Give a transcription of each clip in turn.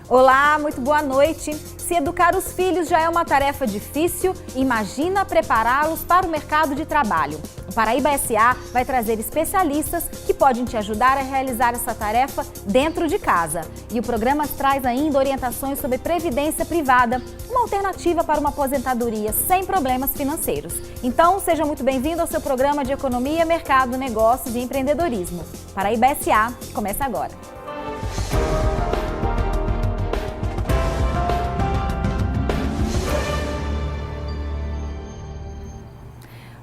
Olá, muito boa noite. Se educar os filhos já é uma tarefa difícil, imagina prepará-los para o mercado de trabalho. O Paraíba S.A. vai trazer especialistas que podem te ajudar a realizar essa tarefa dentro de casa. E o programa traz ainda orientações sobre previdência privada, uma alternativa para uma aposentadoria sem problemas financeiros. Então, seja muito bem-vindo ao seu programa de economia, mercado, negócios e empreendedorismo. Paraíba S.A. começa agora.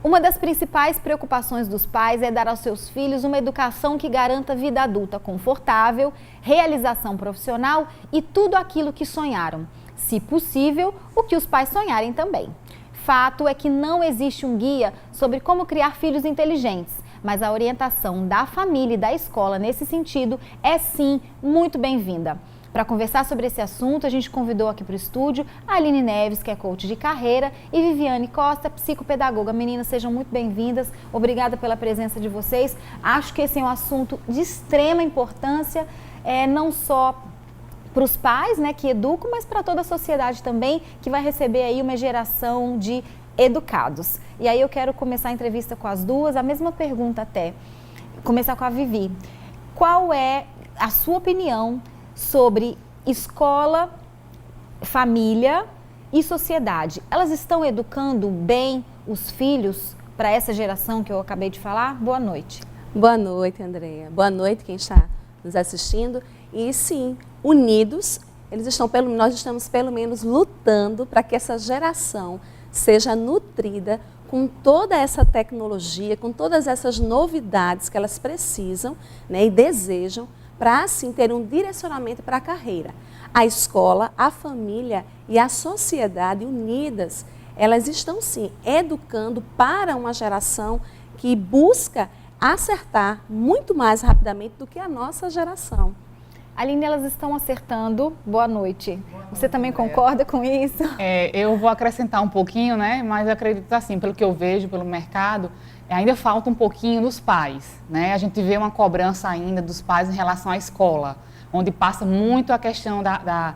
Uma das principais preocupações dos pais é dar aos seus filhos uma educação que garanta vida adulta confortável, realização profissional e tudo aquilo que sonharam. Se possível, o que os pais sonharem também. Fato é que não existe um guia sobre como criar filhos inteligentes, mas a orientação da família e da escola nesse sentido é sim muito bem-vinda. Para conversar sobre esse assunto, a gente convidou aqui para o estúdio a Aline Neves, que é coach de carreira, e Viviane Costa, psicopedagoga. Meninas, sejam muito bem-vindas. Obrigada pela presença de vocês. Acho que esse é um assunto de extrema importância, não só para os pais, né, que educam, mas para toda a sociedade também, que vai receber aí uma geração de educados. E aí eu quero começar a entrevista com as duas, a mesma pergunta até. Começar com a Vivi. Qual é a sua opinião sobre escola, família e sociedade? Elas estão educando bem os filhos para essa geração que eu acabei de falar? Boa noite. Boa noite, Andréia. Boa noite quem está nos assistindo. E sim, unidos, nós estamos pelo menos lutando para que essa geração seja nutrida com toda essa tecnologia, com todas essas novidades que elas precisam, né, e desejam, para assim ter um direcionamento para a carreira. A escola, a família e a sociedade unidas, elas estão sim educando para uma geração que busca acertar muito mais rapidamente do que a nossa geração. Aline, elas estão acertando. Boa noite. Você também concorda com isso? Eu vou acrescentar um pouquinho, né? Mas eu acredito assim, pelo que eu vejo, pelo mercado, ainda falta um pouquinho dos pais, né? A gente vê uma cobrança ainda dos pais em relação à escola, onde passa muito a questão da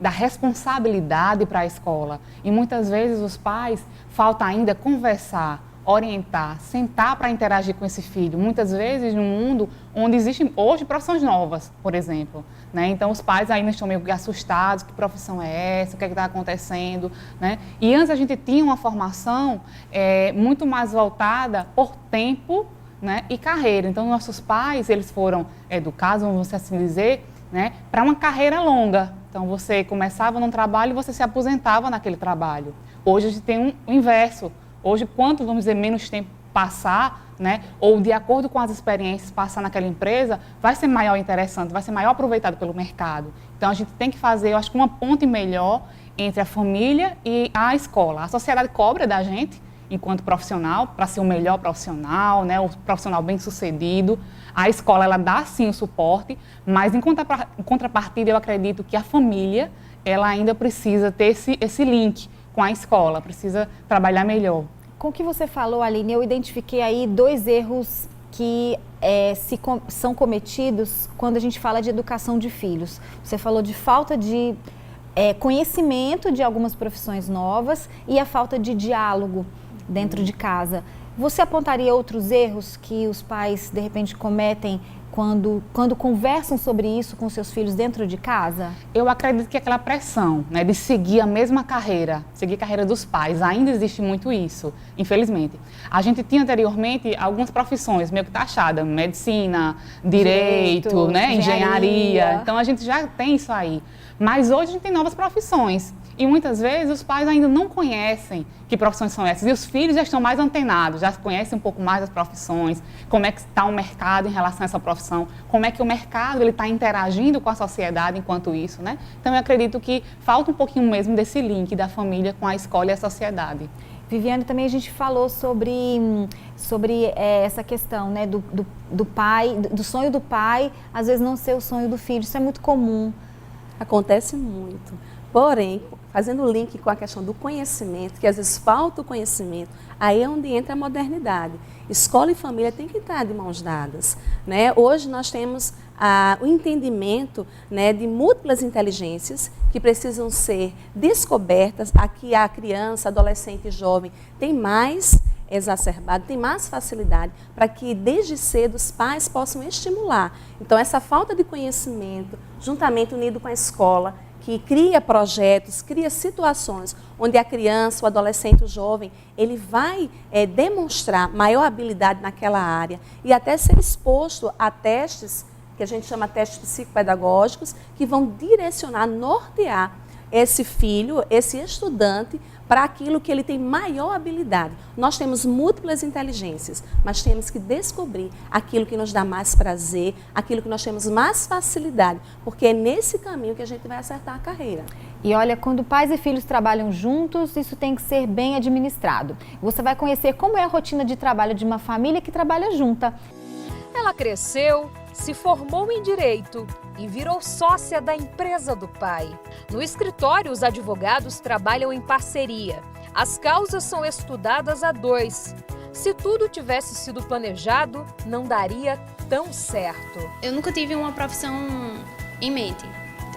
responsabilidade para a escola. E muitas vezes os pais falta ainda conversar, orientar, sentar para interagir com esse filho. Muitas vezes no mundo onde existem hoje profissões novas, por exemplo, né? Então os pais ainda estão meio assustados, que profissão é essa, o que é que está acontecendo, né? E antes a gente tinha uma formação muito mais voltada por tempo, né, e carreira. Então nossos pais, eles foram educados, vamos assim dizer, né, para uma carreira longa. Então você começava num trabalho e você se aposentava naquele trabalho. Hoje a gente tem o inverso. Hoje, quanto, vamos dizer, menos tempo passar, né, ou de acordo com as experiências passar naquela empresa, vai ser maior interessante, vai ser maior aproveitado pelo mercado. Então, a gente tem que fazer, eu acho que uma ponte melhor entre a família e a escola. A sociedade cobra da gente, enquanto profissional, para ser o melhor profissional, né, o profissional bem-sucedido. A escola, ela dá, sim, o suporte, mas, em contrapartida, eu acredito que a família, ela ainda precisa ter esse link com a escola, precisa trabalhar melhor. Com o que você falou, Aline, eu identifiquei aí dois erros que são cometidos quando a gente fala de educação de filhos. Você falou de falta de conhecimento de algumas profissões novas e a falta de diálogo dentro de casa. Você apontaria outros erros que os pais, de repente, cometem quando conversam sobre isso com seus filhos dentro de casa? Eu acredito que aquela pressão, né, de seguir a mesma carreira, seguir a carreira dos pais, ainda existe muito isso, infelizmente. A gente tinha anteriormente algumas profissões meio que taxadas, medicina, direito, né, engenharia. Então a gente já tem isso aí. Mas hoje a gente tem novas profissões. E muitas vezes os pais ainda não conhecem que profissões são essas. E os filhos já estão mais antenados, já conhecem um pouco mais das profissões, como é que está o mercado em relação a essa profissão, como é que o mercado está interagindo com a sociedade enquanto isso, né? Então eu acredito que falta um pouquinho mesmo desse link da família com a escola e a sociedade. Viviane, também a gente falou sobre essa questão, né, do pai, do sonho do pai, às vezes não ser o sonho do filho. Isso é muito comum. Acontece muito. Porém, fazendo o link com a questão do conhecimento, que às vezes falta o conhecimento, aí é onde entra a modernidade. Escola e família têm que estar de mãos dadas, né? Hoje nós temos o entendimento, né, de múltiplas inteligências que precisam ser descobertas. Aqui a criança, adolescente e jovem tem mais exacerbado, tem mais facilidade para que desde cedo os pais possam estimular. Então essa falta de conhecimento, juntamente unido com a escola, que cria projetos, cria situações onde a criança, o adolescente, o jovem, ele vai demonstrar maior habilidade naquela área e até ser exposto a testes, que a gente chama testes psicopedagógicos, que vão direcionar, nortear esse filho, esse estudante, para aquilo que ele tem maior habilidade. Nós temos múltiplas inteligências, mas temos que descobrir aquilo que nos dá mais prazer, aquilo que nós temos mais facilidade, porque é nesse caminho que a gente vai acertar a carreira. E olha, quando pais e filhos trabalham juntos, isso tem que ser bem administrado. Você vai conhecer como é a rotina de trabalho de uma família que trabalha junta. Ela cresceu, se formou em Direito e virou sócia da empresa do pai. No escritório, os advogados trabalham em parceria. As causas são estudadas a dois. Se tudo tivesse sido planejado, não daria tão certo. Eu nunca tive uma profissão em mente.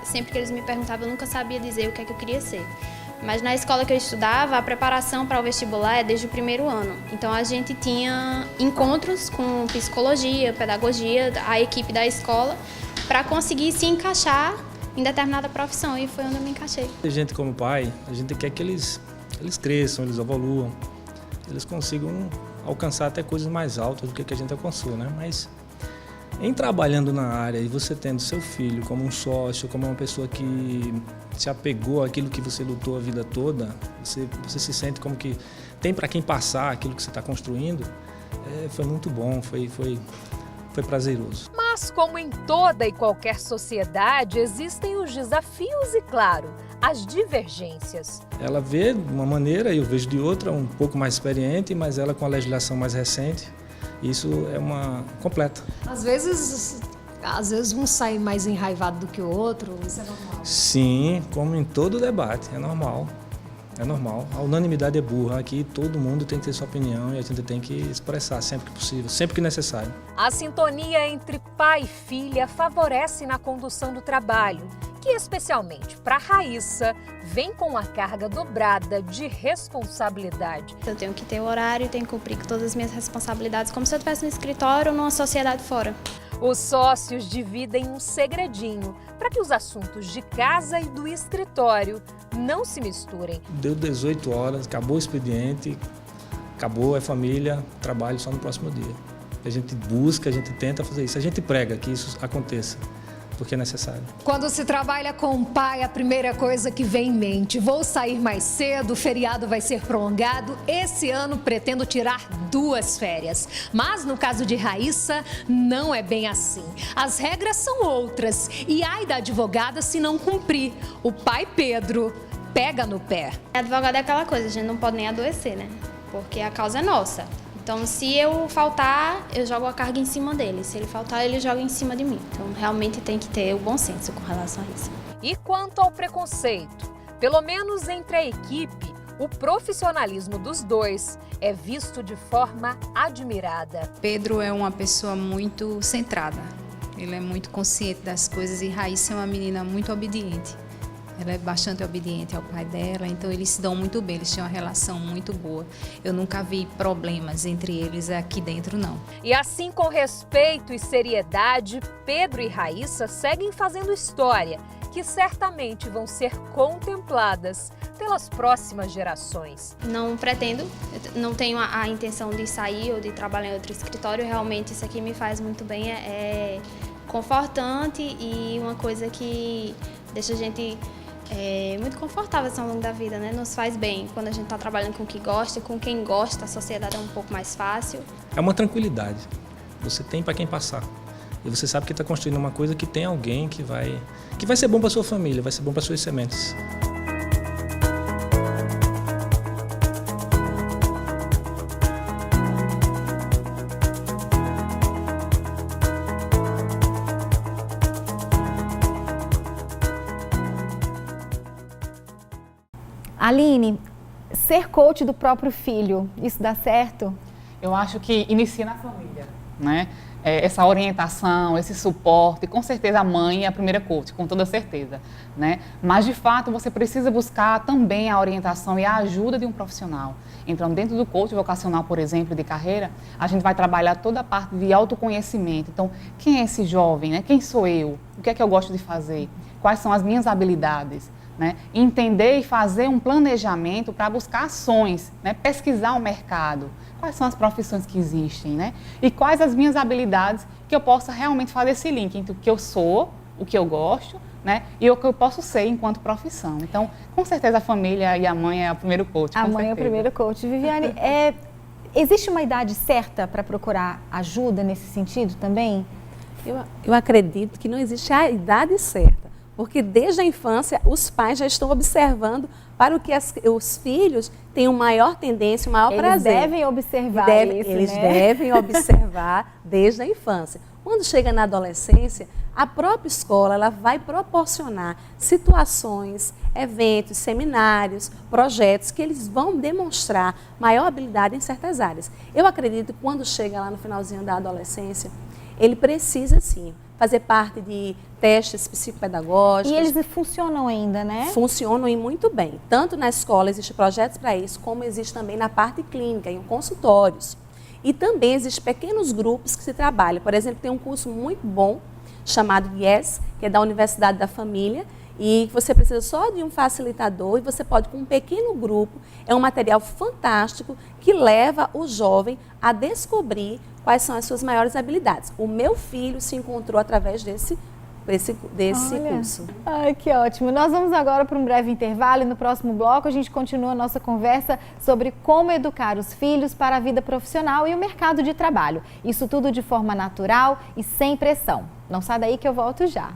Sempre que eles me perguntavam, eu nunca sabia dizer o que é que eu queria ser. Mas na escola que eu estudava, a preparação para o vestibular é desde o primeiro ano. Então a gente tinha encontros com psicologia, pedagogia, a equipe da escola, para conseguir se encaixar em determinada profissão, e foi onde eu me encaixei. A gente como pai, a gente quer que eles cresçam, eles evoluam, eles consigam alcançar até coisas mais altas do que a gente alcançou, né? Mas em trabalhando na área e você tendo seu filho como um sócio, como uma pessoa que se apegou àquilo que você lutou a vida toda, você se sente como que tem para quem passar aquilo que você está construindo, foi muito bom, foi prazeroso. Mas como em toda e qualquer sociedade, existem os desafios e, claro, as divergências. Ela vê de uma maneira, eu vejo de outra, um pouco mais experiente, mas ela com a legislação mais recente. Isso é uma completa. Às vezes um sai mais enraivado do que o outro, isso é normal. Sim, como em todo debate, é normal. É normal. A unanimidade é burra. Aqui todo mundo tem que ter sua opinião e a gente tem que expressar sempre que possível, sempre que necessário. A sintonia entre pai e filha favorece na condução do trabalho, que especialmente para Raíssa, vem com a carga dobrada de responsabilidade. Eu tenho que ter o horário, tenho que cumprir com todas as minhas responsabilidades, como se eu estivesse no escritório ou numa sociedade fora. Os sócios dividem um segredinho para que os assuntos de casa e do escritório não se misturem. Deu 18 horas, acabou o expediente, acabou, é família, trabalho só no próximo dia. A gente busca, a gente tenta fazer isso, a gente prega que isso aconteça, porque é necessário. Quando se trabalha com o pai, a primeira coisa que vem em mente: vou sair mais cedo, o feriado vai ser prolongado. Esse ano pretendo tirar 2 férias. Mas no caso de Raíssa, não é bem assim. As regras são outras e ai da advogada se não cumprir. O pai Pedro pega no pé. Advogado é aquela coisa, a gente não pode nem adoecer, né? Porque a causa é nossa. Então, se eu faltar, eu jogo a carga em cima dele. Se ele faltar, ele joga em cima de mim. Então, realmente tem que ter o bom senso com relação a isso. E quanto ao preconceito? Pelo menos entre a equipe, o profissionalismo dos dois é visto de forma admirada. Pedro é uma pessoa muito centrada. Ele é muito consciente das coisas e Raíssa é uma menina muito obediente. Ela é bastante obediente ao pai dela, então eles se dão muito bem, eles têm uma relação muito boa. Eu nunca vi problemas entre eles aqui dentro, não. E assim, com respeito e seriedade, Pedro e Raíssa seguem fazendo história, que certamente vão ser contempladas pelas próximas gerações. Não pretendo, não tenho a intenção de sair ou de trabalhar em outro escritório. Realmente isso aqui me faz muito bem, é confortante e uma coisa que deixa a gente muito confortável assim, ao longo da vida, né? Nos faz bem. Quando a gente está trabalhando com o que gosta, com quem gosta, a sociedade é um pouco mais fácil. É uma tranquilidade. Você tem para quem passar. E você sabe que está construindo uma coisa que tem alguém que vai ser bom para sua família, vai ser bom para suas sementes. Aline, ser coach do próprio filho, isso dá certo? Eu acho que inicia na família, né? Essa orientação, esse suporte, com certeza a mãe é a primeira coach, com toda certeza, né? Mas, de fato, você precisa buscar também a orientação e a ajuda de um profissional. Então, dentro do coach vocacional, por exemplo, de carreira, a gente vai trabalhar toda a parte de autoconhecimento. Então, quem é esse jovem, né? Quem sou eu? O que é que eu gosto de fazer? Quais são as minhas habilidades? Né? Entender e fazer um planejamento para buscar ações, né? Pesquisar o mercado, quais são as profissões que existem, né? E quais as minhas habilidades que eu possa realmente fazer esse link entre o que eu sou, o que eu gosto, né? E o que eu posso ser enquanto profissão. Então, com certeza a família e a mãe é o primeiro coach. A mãe é o primeiro coach. Viviane, existe uma idade certa para procurar ajuda nesse sentido também? Eu acredito que não existe a idade certa. Porque desde a infância os pais já estão observando para o que os filhos têm uma maior tendência, um maior prazer. Eles devem observar isso, Eles né? devem observar desde a infância. Quando chega na adolescência, a própria escola ela vai proporcionar situações, eventos, seminários, projetos que eles vão demonstrar maior habilidade em certas áreas. Eu acredito que quando chega lá no finalzinho da adolescência, ele precisa sim fazer parte de testes psicopedagógicos. E eles funcionam ainda, né? Funcionam e muito bem. Tanto na escola existem projetos para isso, como existe também na parte clínica, em consultórios. E também existem pequenos grupos que se trabalham. Por exemplo, tem um curso muito bom chamado YES, que é da Universidade da Família, e você precisa só de um facilitador e você pode, com um pequeno grupo, é um material fantástico que leva o jovem a descobrir quais são as suas maiores habilidades. O meu filho se encontrou através desse curso. Ai, que ótimo. Nós vamos agora para um breve intervalo e no próximo bloco a gente continua a nossa conversa sobre como educar os filhos para a vida profissional e o mercado de trabalho. Isso tudo de forma natural e sem pressão. Não sai daí que eu volto já.